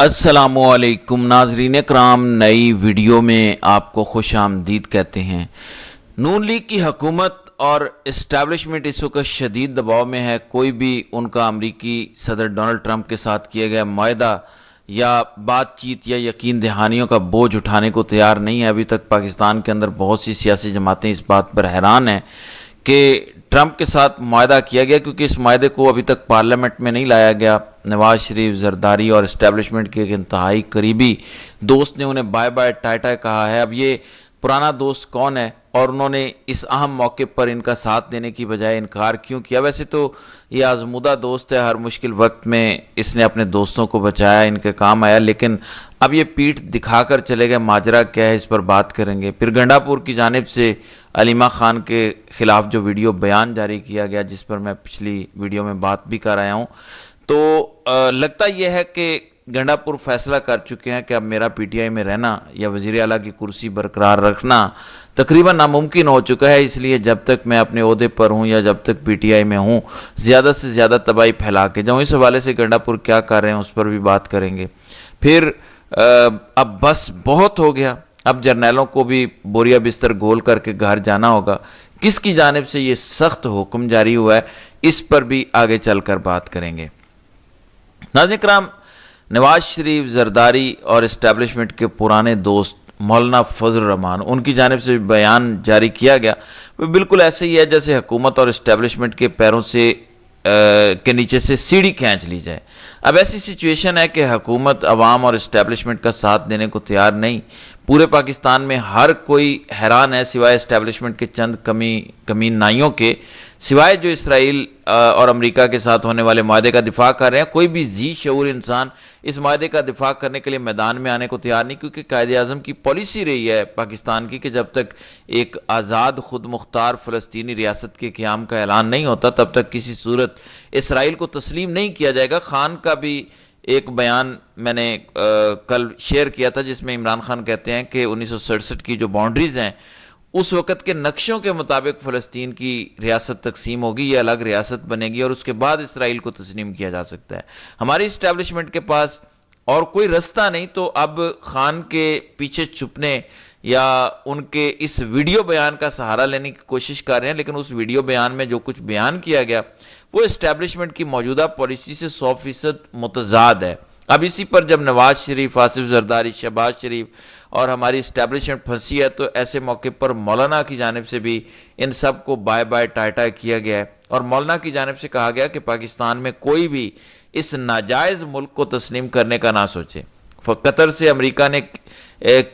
السلام علیکم ناظرین کرام، نئی ویڈیو میں آپ کو خوش آمدید کہتے ہیں۔ نون لیگ کی حکومت اور اسٹیبلشمنٹ اس وقت شدید دباؤ میں ہے۔ کوئی بھی ان کا امریکی صدر ڈونلڈ ٹرمپ کے ساتھ کیا گیا معاہدہ یا بات چیت یا یقین دہانیوں کا بوجھ اٹھانے کو تیار نہیں ہے۔ ابھی تک پاکستان کے اندر بہت سی سیاسی جماعتیں اس بات پر حیران ہیں کہ ٹرمپ کے ساتھ معاہدہ کیا گیا، کیونکہ اس معاہدے کو ابھی تک پارلیمنٹ میں نہیں لایا گیا۔ نواز شریف، زرداری اور اسٹیبلشمنٹ کے ایک انتہائی قریبی دوست نے انہیں بائے بائے ٹائے ٹائے کہا ہے۔ اب یہ پرانا دوست کون ہے اور انہوں نے اس اہم موقع پر ان کا ساتھ دینے کی بجائے انکار کیوں کیا؟ ویسے تو یہ آزمودہ دوست ہے، ہر مشکل وقت میں اس نے اپنے دوستوں کو بچایا، ان کے کام آیا، لیکن اب یہ پیٹھ دکھا کر چلے گئے۔ ماجرا کیا ہے، اس پر بات کریں گے۔ پھر گنڈا پور کی جانب سے علیمہ خان کے خلاف جو ویڈیو بیان جاری کیا گیا، جس پر میں پچھلی ویڈیو میں بات بھی کر آیا ہوں، تو لگتا یہ ہے کہ گنڈا پور فیصلہ کر چکے ہیں کہ اب میرا پی ٹی آئی میں رہنا یا وزیر اعلیٰ کی کرسی برقرار رکھنا تقریباً ناممکن ہو چکا ہے۔ اس لیے جب تک میں اپنے عہدے پر ہوں یا جب تک پی ٹی آئی میں ہوں، زیادہ سے زیادہ تباہی پھیلا کے جاؤں۔ اس حوالے سے گنڈا پور کیا کر رہے ہیں اس پر بھی بات کریں گے۔ پھر اب بس بہت ہو گیا، اب جرنیلوں کو بھی بوریا بستر گول کر کے گھر جانا ہوگا۔ کس کی جانب سے یہ سخت حکم جاری ہوا ہے، اس پر بھی آگے چل کر بات کریں گے۔ ناظرین کرام، نواز شریف، زرداری اور اسٹیبلشمنٹ کے پرانے دوست مولانا فضل الرحمان، ان کی جانب سے بیان جاری کیا گیا، وہ بالکل ایسے ہی ہے جیسے حکومت اور اسٹیبلشمنٹ کے پیروں سے کے نیچے سے سیڑھی کھینچ لی جائے۔ اب ایسی سچویشن ہے کہ حکومت عوام اور اسٹیبلشمنٹ کا ساتھ دینے کو تیار نہیں۔ پورے پاکستان میں ہر کوئی حیران ہے، سوائے اسٹیبلشمنٹ کے چند کمین نائیوں کے، سوائے جو اسرائیل اور امریکہ کے ساتھ ہونے والے معاہدے کا دفاع کر رہے ہیں۔ کوئی بھی ذی شعور انسان اس معاہدے کا دفاع کرنے کے لیے میدان میں آنے کو تیار نہیں، کیونکہ قائد اعظم کی پالیسی رہی ہے پاکستان کی کہ جب تک ایک آزاد خود مختار فلسطینی ریاست کے قیام کا اعلان نہیں ہوتا، تب تک کسی صورت اسرائیل کو تسلیم نہیں کیا جائے گا۔ خان کا بھی ایک بیان میں نے کل شیئر کیا تھا، جس میں عمران خان کہتے ہیں کہ 1967 کی جو باؤنڈریز ہیں، اس وقت کے نقشوں کے مطابق فلسطین کی ریاست تقسیم ہوگی، یہ الگ ریاست بنے گی اور اس کے بعد اسرائیل کو تسلیم کیا جا سکتا ہے۔ ہماری اسٹیبلشمنٹ کے پاس اور کوئی رستہ نہیں، تو اب خان کے پیچھے چھپنے یا ان کے اس ویڈیو بیان کا سہارا لینے کی کوشش کر رہے ہیں، لیکن اس ویڈیو بیان میں جو کچھ بیان کیا گیا وہ اسٹیبلشمنٹ کی موجودہ پالیسی سے 100% متضاد ہے۔ اب اسی پر جب نواز شریف، آصف زرداری، شہباز شریف اور ہماری اسٹیبلشمنٹ پھنسی ہے، تو ایسے موقع پر مولانا کی جانب سے بھی ان سب کو بائے بائے ٹائے ٹائے کیا گیا ہے، اور مولانا کی جانب سے کہا گیا کہ پاکستان میں کوئی بھی اس ناجائز ملک کو تسلیم کرنے کا نہ سوچے۔ قطر سے امریکہ نے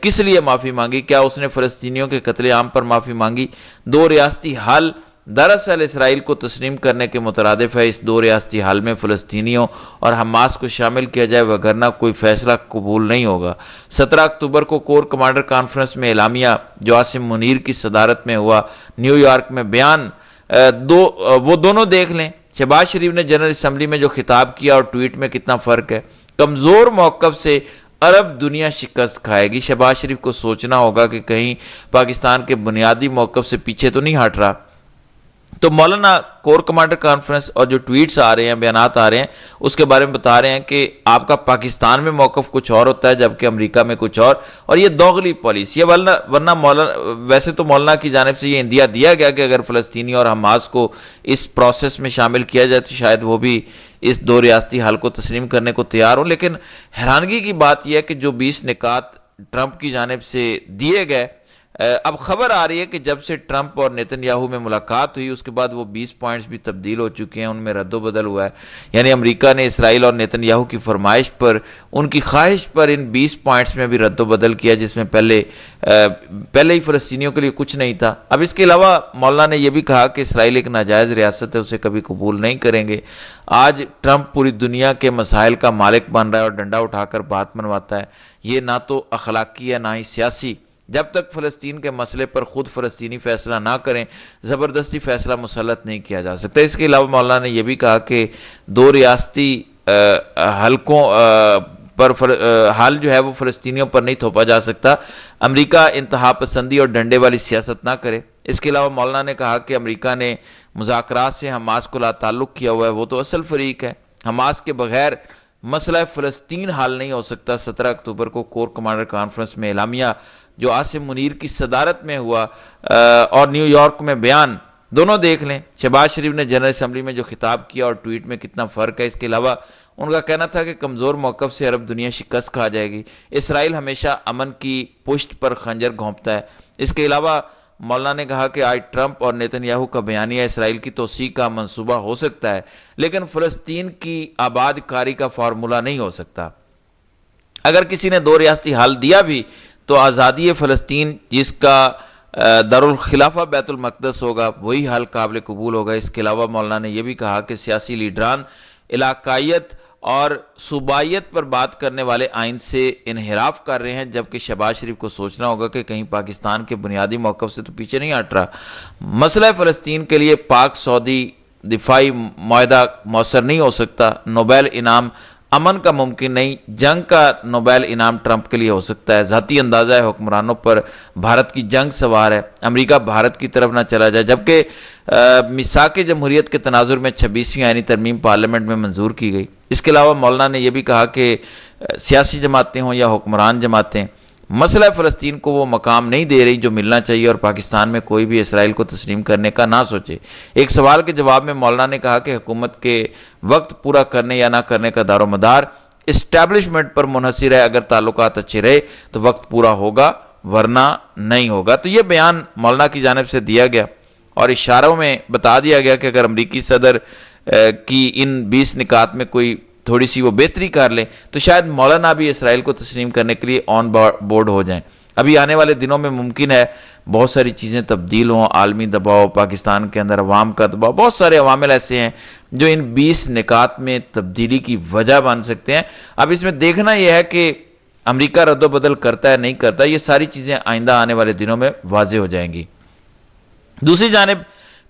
کس لیے معافی مانگی؟ کیا اس نے فلسطینیوں کے قتل عام پر معافی مانگی؟ دو ریاستی حل دراصل اسرائیل کو تسلیم کرنے کے مترادف ہے۔ اس دو ریاستی حل میں فلسطینیوں اور حماس کو شامل کیا جائے، وگرنہ کوئی فیصلہ قبول نہیں ہوگا۔ 17 اکتوبر کو کور کمانڈر کانفرنس میں اعلامیہ جو عاصم منیر کی صدارت میں ہوا، نیو یارک میں بیان وہ دونوں دیکھ لیں۔ شہباز شریف نے جنرل اسمبلی میں جو خطاب کیا اور ٹویٹ میں کتنا فرق ہے۔ کمزور موقف سے عرب دنیا شکست کھائے گی۔ شہباز شریف کو سوچنا ہوگا کہ کہیں پاکستان کے بنیادی موقف سے پیچھے تو نہیں ہٹ رہا۔ تو مولانا کور کمانڈر کانفرنس اور جو ٹویٹس آ رہے ہیں، بیانات آ رہے ہیں، اس کے بارے میں بتا رہے ہیں کہ آپ کا پاکستان میں موقف کچھ اور ہوتا ہے، جبکہ امریکہ میں کچھ اور یہ دوغلی پالیسی ہے۔ ورنہ ویسے تو مولانا کی جانب سے یہ اندیا دیا گیا کہ اگر فلسطینی اور حماس کو اس پروسیس میں شامل کیا جائے تو شاید وہ بھی اس دو ریاستی حل کو تسلیم کرنے کو تیار ہوں۔ لیکن حیرانگی کی بات یہ ہے کہ جو 20 نکات ٹرمپ کی جانب سے دیے گئے، اب خبر آ رہی ہے کہ جب سے ٹرمپ اور نیتن یاہو میں ملاقات ہوئی، اس کے بعد وہ 20 پوائنٹس بھی تبدیل ہو چکے ہیں، ان میں رد و بدل ہوا ہے۔ یعنی امریکہ نے اسرائیل اور نیتن یاہو کی فرمائش پر، ان کی خواہش پر ان 20 پوائنٹس میں بھی رد و بدل کیا، جس میں پہلے ہی فلسطینیوں کے لیے کچھ نہیں تھا۔ اب اس کے علاوہ مولانا نے یہ بھی کہا کہ اسرائیل ایک ناجائز ریاست ہے، اسے کبھی قبول نہیں کریں گے۔ آج ٹرمپ پوری دنیا کے مسائل کا مالک بن رہا ہے اور ڈنڈا اٹھا کر بات منواتا ہے۔ یہ نہ تو اخلاقی ہے، نہ ہی سیاسی۔ جب تک فلسطین کے مسئلے پر خود فلسطینی فیصلہ نہ کریں، زبردستی فیصلہ مسلط نہیں کیا جا سکتا۔ اس کے علاوہ مولانا نے یہ بھی کہا کہ دو ریاستی حلقوں پر حل جو ہے وہ فلسطینیوں پر نہیں تھوپا جا سکتا۔ امریکہ انتہا پسندی اور ڈنڈے والی سیاست نہ کرے۔ اس کے علاوہ مولانا نے کہا کہ امریکہ نے مذاکرات سے حماس کو لا تعلق کیا ہوا ہے، وہ تو اصل فریق ہے۔ حماس کے بغیر مسئلہ فلسطین حل نہیں ہو سکتا۔ 17 اکتوبر کو کور کمانڈر کانفرنس میں اعلامیہ جو عاصم منیر کی صدارت میں ہوا اور نیو یارک میں بیان، دونوں دیکھ لیں۔ شہباز شریف نے جنرل اسمبلی میں جو خطاب کیا اور ٹویٹ میں کتنا فرق ہے۔ اس کے علاوہ ان کا کہنا تھا کہ کمزور موقف سے عرب دنیا شکست کھا جائے گی، اسرائیل ہمیشہ امن کی پشت پر خنجر گھونپتا ہے۔ اس کے علاوہ مولانا نے کہا کہ آج ٹرمپ اور نیتن یاہو کا بیانیہ اسرائیل کی توسیع کا منصوبہ ہو سکتا ہے، لیکن فلسطین کی آباد کاری کا فارمولہ نہیں ہو سکتا۔ اگر کسی نے 2 ریاستی حل دیا بھی تو آزادی فلسطین جس کا دارالخلافہ بیت المقدس ہوگا وہی حل قابل قبول ہوگا۔ اس کے علاوہ مولانا نے یہ بھی کہا کہ سیاسی لیڈران علاقائیت اور صوبائیت پر بات کرنے والے آئین سے انحراف کر رہے ہیں، جبکہ شہباز شریف کو سوچنا ہوگا کہ کہیں پاکستان کے بنیادی موقف سے تو پیچھے نہیں ہٹ رہا۔ مسئلہ فلسطین کے لیے پاک سعودی دفاعی معاہدہ مؤثر نہیں ہو سکتا۔ نوبیل انعام امن کا ممکن نہیں، جنگ کا نوبیل انعام ٹرمپ کے لیے ہو سکتا ہے۔ ذاتی اندازہ ہے حکمرانوں پر بھارت کی جنگ سوار ہے، امریکہ بھارت کی طرف نہ چلا جائے، جبکہ میثاق جمہوریت کے تناظر میں 26ویں آئینی ترمیم پارلیمنٹ میں منظور کی گئی۔ اس کے علاوہ مولانا نے یہ بھی کہا کہ سیاسی جماعتیں ہوں یا حکمران جماعتیں، مسئلہ فلسطین کو وہ مقام نہیں دے رہی جو ملنا چاہیے، اور پاکستان میں کوئی بھی اسرائیل کو تسلیم کرنے کا نہ سوچے۔ ایک سوال کے جواب میں مولانا نے کہا کہ حکومت کے وقت پورا کرنے یا نہ کرنے کا دار و مدار اسٹیبلشمنٹ پر منحصر ہے۔ اگر تعلقات اچھے رہے تو وقت پورا ہوگا، ورنہ نہیں ہوگا۔ تو یہ بیان مولانا کی جانب سے دیا گیا اور اشاروں میں بتا دیا گیا کہ اگر امریکی صدر کی ان 20 نکات میں کوئی تھوڑی سی وہ بہتری کر لیں تو شاید مولانا بھی اسرائیل کو تسلیم کرنے کے لیے آن بورڈ ہو جائیں۔ ابھی آنے والے دنوں میں ممکن ہے بہت ساری چیزیں تبدیل ہوں، عالمی دباؤ، پاکستان کے اندر عوام کا دباؤ، بہت سارے عوامل ایسے ہیں جو ان 20 نکات میں تبدیلی کی وجہ بن سکتے ہیں۔ اب اس میں دیکھنا یہ ہے کہ امریکہ رد و بدل کرتا ہے نہیں کرتا، یہ ساری چیزیں آئندہ آنے والے دنوں میں واضح ہو جائیں گی۔ دوسری جانب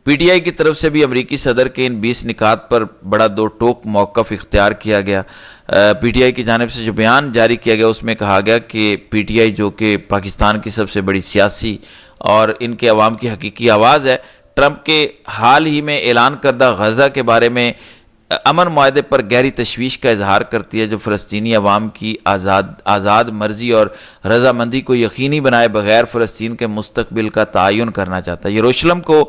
پی ٹی آئی کی طرف سے بھی امریکی صدر کے ان 20 نکات پر بڑا 2 ٹوک موقف اختیار کیا گیا۔ پی ٹی آئی کی جانب سے جو بیان جاری کیا گیا اس میں کہا گیا کہ پی ٹی آئی جو کہ پاکستان کی سب سے بڑی سیاسی اور ان کے عوام کی حقیقی آواز ہے، ٹرمپ کے حال ہی میں اعلان کردہ غزہ کے بارے میں امن معاہدے پر گہری تشویش کا اظہار کرتی ہے، جو فلسطینی عوام کی آزاد مرضی اور رضامندی کو یقینی بنائے بغیر فلسطین کے مستقبل کا تعین کرنا چاہتا ہے۔ یروشلم کو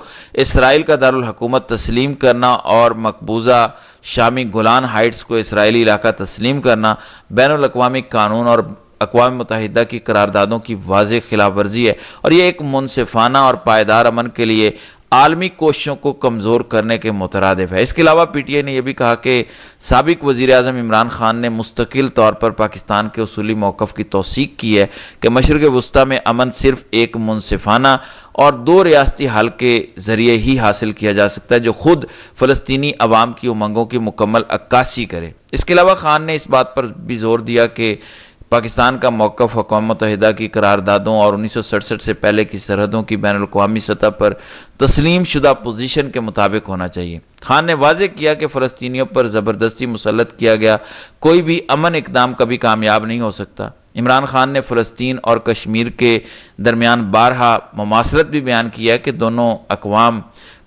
اسرائیل کا دارالحکومت تسلیم کرنا اور مقبوضہ شامی گولان ہائٹس کو اسرائیلی علاقہ تسلیم کرنا بین الاقوامی قانون اور اقوام متحدہ کی قراردادوں کی واضح خلاف ورزی ہے، اور یہ ایک منصفانہ اور پائیدار امن کے لیے عالمی کوششوں کو کمزور کرنے کے مترادف ہے۔ اس کے علاوہ پی ٹی آئی نے یہ بھی کہا کہ سابق وزیر اعظم عمران خان نے مستقل طور پر پاکستان کے اصولی موقف کی توثیق کی ہے کہ مشرق وسطیٰ میں امن صرف ایک منصفانہ اور 2 ریاستی حل کے ذریعے ہی حاصل کیا جا سکتا ہے جو خود فلسطینی عوام کی امنگوں کی مکمل عکاسی کرے۔ اس کے علاوہ خان نے اس بات پر بھی زور دیا کہ پاکستان کا موقف اقوام متحدہ کی قراردادوں اور 1967 سے پہلے کی سرحدوں کی بین الاقوامی سطح پر تسلیم شدہ پوزیشن کے مطابق ہونا چاہیے۔ خان نے واضح کیا کہ فلسطینیوں پر زبردستی مسلط کیا گیا کوئی بھی امن اقدام کبھی کامیاب نہیں ہو سکتا۔ عمران خان نے فلسطین اور کشمیر کے درمیان بارہا مماثلت بھی بیان کیا ہے کہ دونوں اقوام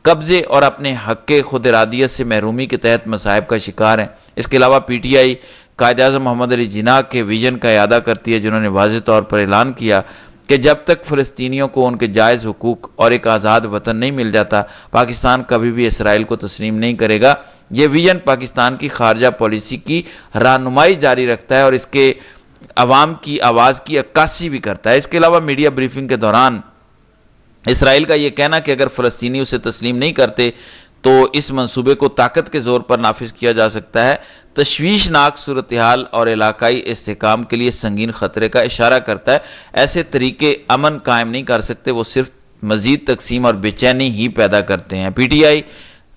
قبضے اور اپنے حق خود ارادیت سے محرومی کے تحت مصائب کا شکار ہیں۔ اس کے علاوہ P T I Quaid Azam محمد علی جناح کے ویژن کا اعادہ کرتی ہے، جنہوں نے واضح طور پر اعلان کیا کہ جب تک فلسطینیوں کو ان کے جائز حقوق اور ایک آزاد وطن نہیں مل جاتا، پاکستان کبھی بھی اسرائیل کو تسلیم نہیں کرے گا۔ یہ ویژن پاکستان کی خارجہ پالیسی کی رہنمائی جاری رکھتا ہے اور اس کے عوام کی آواز کی عکاسی بھی کرتا ہے۔ اس کے علاوہ میڈیا بریفنگ کے دوران اسرائیل کا یہ کہنا کہ اگر فلسطینی اسے تسلیم نہیں کرتے تو اس منصوبے کو طاقت کے زور پر نافذ کیا جا سکتا ہے، تشویشناک صورتحال اور علاقائی استحکام کے لیے سنگین خطرے کا اشارہ کرتا ہے۔ ایسے طریقے امن قائم نہیں کر سکتے، وہ صرف مزید تقسیم اور بے چینی ہی پیدا کرتے ہیں۔ پی ٹی آئی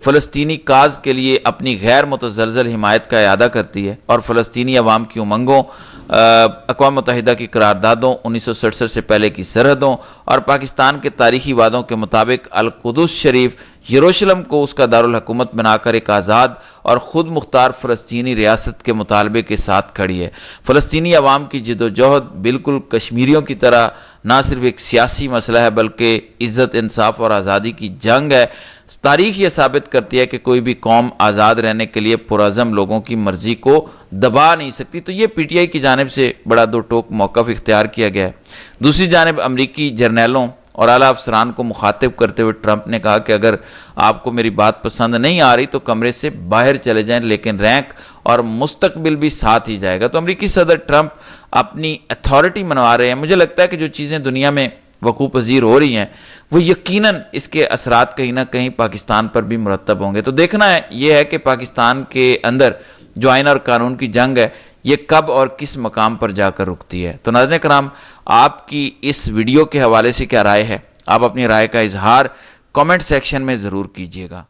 فلسطینی کاز کے لیے اپنی غیر متزلزل حمایت کا اعادہ کرتی ہے اور فلسطینی عوام کی امنگوں، اقوام متحدہ کی قراردادوں، 1967 سے پہلے کی سرحدوں اور پاکستان کے تاریخی وعدوں کے مطابق القدس شریف یروشلم کو اس کا دارالحکومت بنا کر ایک آزاد اور خود مختار فلسطینی ریاست کے مطالبے کے ساتھ کھڑی ہے۔ فلسطینی عوام کی جد و جہد بالکل کشمیریوں کی طرح نہ صرف ایک سیاسی مسئلہ ہے بلکہ عزت، انصاف اور آزادی کی جنگ ہے۔ تاریخ یہ ثابت کرتی ہے کہ کوئی بھی قوم آزاد رہنے کے لیے پرعزم لوگوں کی مرضی کو دبا نہیں سکتی۔ تو یہ پی ٹی آئی کی جانب سے بڑا دو ٹوک موقف اختیار کیا گیا ہے۔ دوسری جانب امریکی جرنیلوں اور اعلیٰ افسران کو مخاطب کرتے ہوئے ٹرمپ نے کہا کہ اگر آپ کو میری بات پسند نہیں آ رہی تو کمرے سے باہر چلے جائیں، لیکن رینک اور مستقبل بھی ساتھ ہی جائے گا۔ تو امریکی صدر ٹرمپ اپنی اتھارٹی منوا رہے ہیں۔ مجھے لگتا ہے کہ جو چیزیں دنیا میں وقوع پذیر ہو رہی ہیں وہ یقیناً اس کے اثرات کہیں نہ کہیں پاکستان پر بھی مرتب ہوں گے۔ تو دیکھنا ہے یہ ہے کہ پاکستان کے اندر جو آئین اور قانون کی جنگ ہے یہ کب اور کس مقام پر جا کر رکتی ہے۔ تو ناظرین کرام، آپ کی اس ویڈیو کے حوالے سے کیا رائے ہے؟ آپ اپنی رائے کا اظہار کامنٹ سیکشن میں ضرور کیجیے گا۔